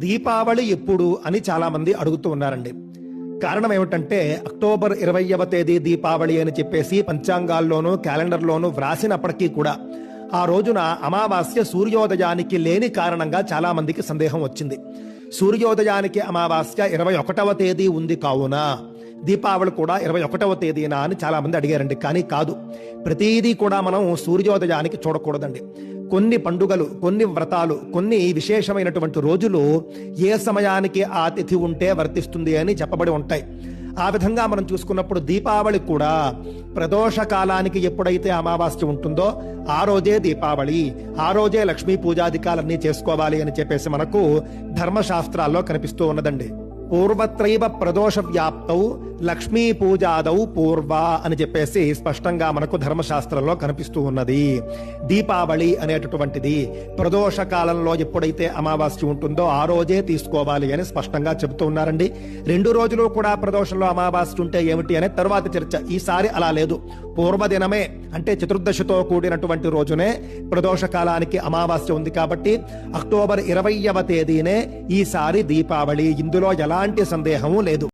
దీపావళి ఎప్పుడు అని చాలా మంది అడుగుతూ ఉన్నారండి. కారణం ఏమిటంటే అక్టోబర్ 20వ తేదీ దీపావళి అని చెప్పేసి పంచాంగాల్లోనూ క్యాలెండర్లోనూ వ్రాసినప్పటికీ కూడా ఆ రోజున అమావాస్య సూర్యోదయానికి లేని కారణంగా చాలా మందికి సందేహం వచ్చింది. సూర్యోదయానికి అమావాస్య 21వ తేదీ ఉంది కావున దీపావళి కూడా 21వ తేదీనా అని చాలా మంది అడిగారండి. కానీ కాదు, ప్రతిదీ కూడా మనం సూర్యోదయానికి చూడకూడదండి. కొన్ని పండుగలు, కొన్ని వ్రతాలు, కొన్ని విశేషమైనటువంటి రోజులు ఏ సమయానికి ఆ తిథి ఉంటే వర్తిస్తుంది అని చెప్పబడి ఉంటాయి. ఆ విధంగా మనం చూసుకున్నప్పుడు దీపావళి కూడా ప్రదోష కాలానికి ఎప్పుడైతే అమావాస్య ఉంటుందో ఆ రోజే దీపావళి, ఆ రోజే లక్ష్మీ పూజాధికాలన్నీ చేసుకోవాలి అని చెప్పేసి మనకు ధర్మశాస్త్రాల్లో కనిపిస్తూ ఉన్నదండి. పూర్వత్రైవ ప్రదోష వ్యాప్తౌ లక్ష్మీ పూజాదౌ పూర్వ అని చెప్పేసి స్పష్టంగా మనకు ధర్మశాస్త్రంలో కనిపిస్తూ ఉన్నది. దీపావళి అనేటటువంటిది ప్రదోష కాలంలో ఎప్పుడైతే అమావాస్య ఉంటుందో ఆ రోజే తీసుకోవాలి అని స్పష్టంగా చెబుతూ ఉన్నారండి. 2 రోజులు కూడా ప్రదోషంలో అమావాస్య ఉంటే ఏమిటి అనే తర్వాత చర్చ. ఈసారి అలా లేదు. పూర్వదినమే అంటే చతుర్దశితో కూడినటువంటి రోజునే ప్రదోష కాలానికి అమావాస్య ఉంది కాబట్టి అక్టోబర్ 20వ తేదీనే ఈసారి దీపావళి. ఇందులో ఎలాంటి సందేహము లేదు.